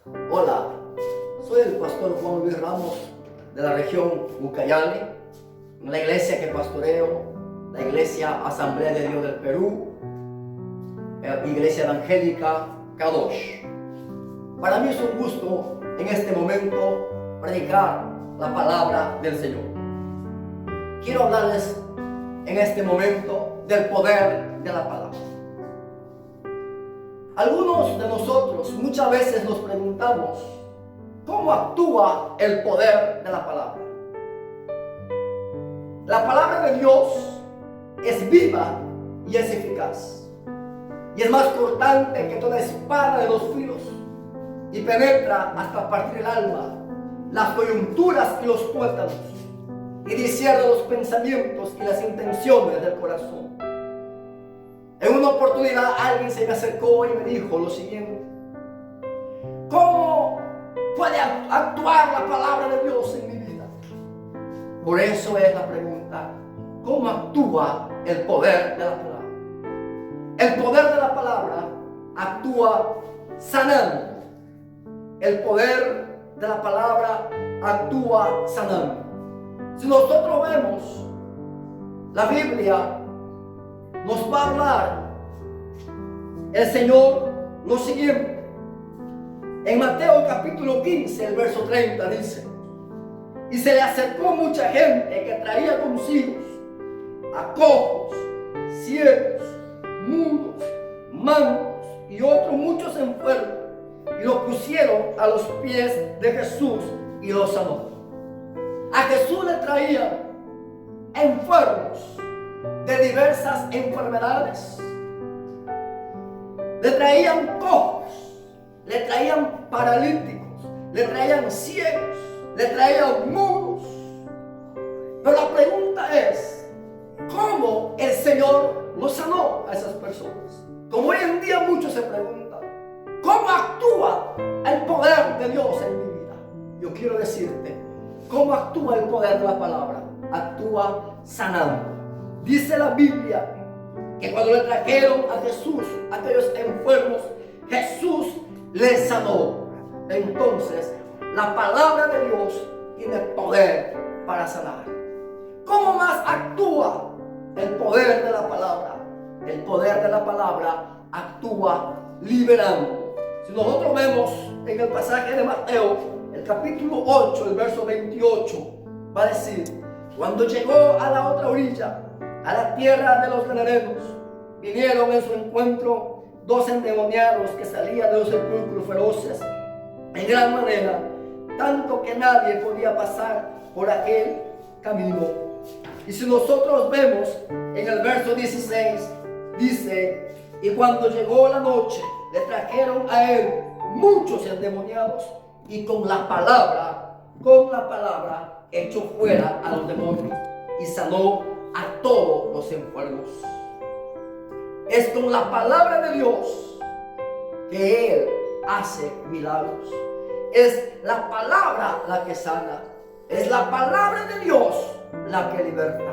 Hola, soy el pastor Juan Luis Ramos de la región Ucayali, en la iglesia que pastoreo, la iglesia Asamblea de Dios del Perú, iglesia evangélica Kadosh. Para mí es un gusto en este momento predicar la palabra del Señor. Quiero hablarles en este momento del poder de la palabra. Algunos de nosotros muchas veces nos preguntamos cómo actúa el poder de la palabra. La palabra de Dios es viva y es eficaz, y es más cortante que toda espada de dos filos, y penetra hasta partir el alma, las coyunturas y los tuétanos, y discierne los pensamientos y las intenciones del corazón. En una oportunidad alguien se me acercó y me dijo lo siguiente: ¿cómo puede actuar la palabra de Dios en mi vida? Por eso es la pregunta: ¿cómo actúa el poder de la palabra? El poder de la palabra actúa sanando. El poder de la palabra actúa sanando. Si nosotros vemos la Biblia, nos va a hablar el Señor lo siguiente. En Mateo capítulo 15, el verso 30 dice: y se le acercó mucha gente que traía consigo a cojos, ciegos, mudos, mancos y otros muchos enfermos, y los pusieron a los pies de Jesús y los sanó. A Jesús le traían enfermos de diversas enfermedades, le traían cojos, le traían paralíticos, le traían ciegos, le traían mudos. Pero la pregunta es: ¿cómo el Señor los sanó a esas personas? Como hoy en día muchos se preguntan, ¿cómo actúa el poder de Dios en mi vida? Yo quiero decirte, ¿cómo actúa el poder de la palabra? Actúa sanando. Dice la Biblia que cuando le trajeron a Jesús a aquellos enfermos, Jesús les sanó. Entonces, la palabra de Dios tiene poder para sanar. ¿Cómo más actúa el poder de la palabra? El poder de la palabra actúa liberando. Si nosotros vemos en el pasaje de Mateo, el capítulo 8, el verso 28, va a decir: cuando llegó a la otra orilla, a la tierra de los gadarenos, vinieron en su encuentro dos endemoniados que salían de los sepulcros feroces en gran manera, tanto que nadie podía pasar por aquel camino. Y si nosotros vemos en el verso 16, dice: y cuando llegó la noche, le trajeron a él muchos endemoniados, y con la palabra echó fuera a los demonios y sanó a todos los enfermos. Es con la palabra de Dios que Él hace milagros. Es la palabra la que sana. Es la palabra de Dios la que liberta.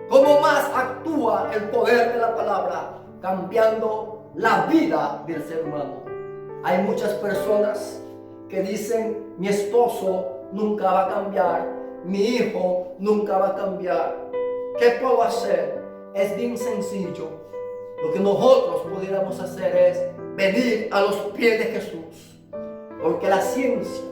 ¿Cómo más actúa el poder de la palabra? Cambiando la vida del ser humano. Hay muchas personas que dicen: mi esposo nunca va a cambiar, mi hijo nunca va a cambiar. ¿Qué puedo hacer? Es bien sencillo. Lo que nosotros pudiéramos hacer es venir a los pies de Jesús. Porque la ciencia,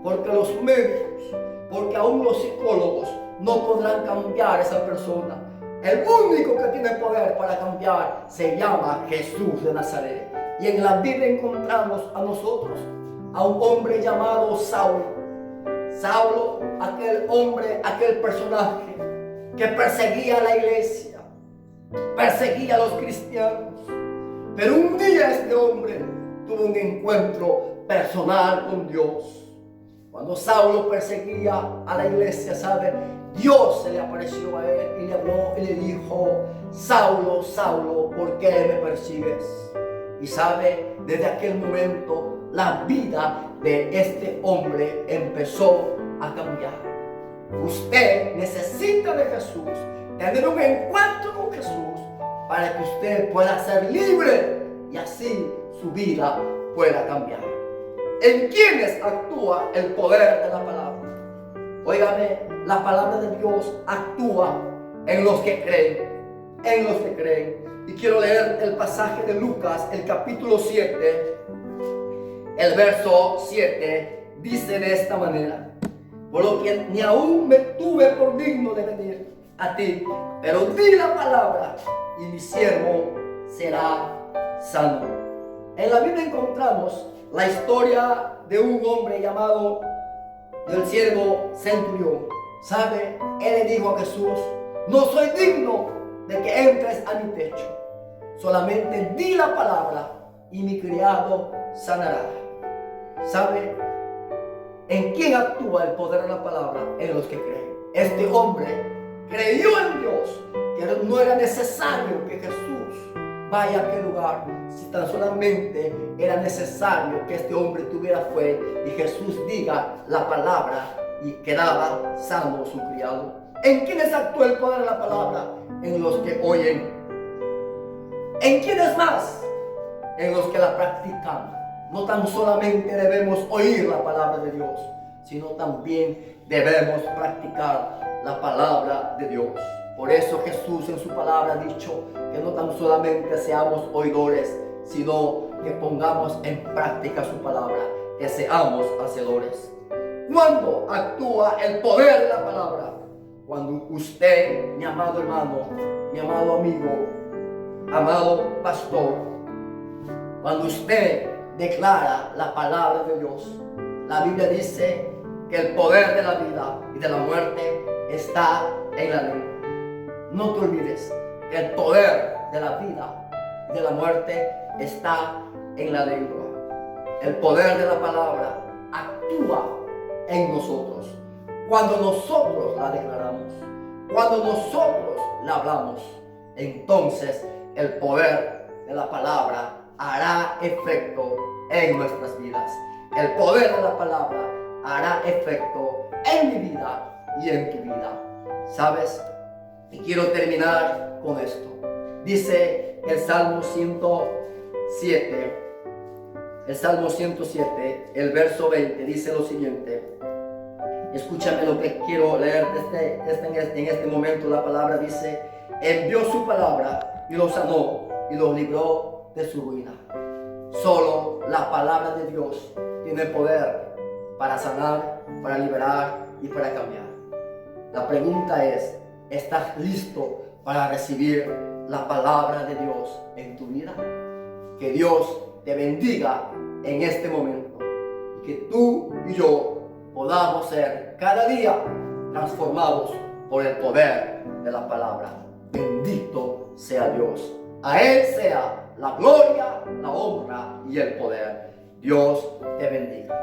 porque los médicos, porque aún los psicólogos no podrán cambiar a esa persona. El único que tiene poder para cambiar se llama Jesús de Nazaret. Y en la Biblia encontramos a nosotros a un hombre llamado Saulo. Saulo, aquel hombre, aquel personaje que perseguía a la iglesia, perseguía a los cristianos. Pero un día este hombre tuvo un encuentro personal con Dios. Cuando Saulo perseguía a la iglesia, ¿sabe? Dios se le apareció a él y le habló y le dijo: Saulo, Saulo, ¿por qué me persigues? Y sabe, desde aquel momento la vida de este hombre empezó a cambiar. Usted necesita de Jesús, tener un encuentro con Jesús para que usted pueda ser libre y así su vida pueda cambiar. ¿En quiénes actúa el poder de la palabra? Óigame, la palabra de Dios actúa en los que creen. En los que creen. Y quiero leer el pasaje de Lucas, el capítulo 7, el verso 7, dice de esta manera: por lo que ni aún me tuve por digno de venir a ti, pero di la palabra y mi siervo será sano. En la Biblia encontramos la historia de un hombre llamado el siervo centurión. ¿Sabe? Él le dijo a Jesús: no soy digno de que entres a mi techo, solamente di la palabra y mi criado sanará. ¿Sabe? ¿En quién actúa el poder de la palabra? En los que creen. Este hombre creyó en Dios, que no era necesario que Jesús vaya a aquel lugar, si tan solamente era necesario que este hombre tuviera fe y Jesús diga la palabra y quedaba sano su criado. ¿En quiénes actúa el poder de la palabra? En los que oyen. ¿En quiénes más? En los que la practican. No tan solamente debemos oír la palabra de Dios, sino también debemos practicar la palabra de Dios. Por eso Jesús en su palabra ha dicho que no tan solamente seamos oidores, sino que pongamos en práctica su palabra, que seamos hacedores. ¿Cuándo actúa el poder de la palabra? Cuando usted, mi amado hermano, mi amado amigo, amado pastor, cuando usted declara la palabra de Dios. La Biblia dice que el poder de la vida y de la muerte está en la lengua. No te olvides que el poder de la vida y de la muerte está en la lengua. El poder de la palabra actúa en nosotros. Cuando nosotros la declaramos, cuando nosotros la hablamos, entonces el poder de la palabra hará efecto en nuestras vidas. El poder de la palabra hará efecto en mi vida y en tu vida. ¿Sabes? Y quiero terminar con esto. Dice el Salmo 107, el verso 20, dice lo siguiente. Escúchame lo que quiero leer en este momento. La palabra dice: envió su palabra y lo sanó y lo libró de su ruina. Solo la palabra de Dios tiene poder para sanar, para liberar y para cambiar. La pregunta es: ¿estás listo para recibir la palabra de Dios en tu vida? Que Dios te bendiga en este momento y que tú y yo podamos ser cada día transformados por el poder de la palabra. Bendito sea Dios. A Él sea la gloria, la honra y el poder. Dios te bendiga.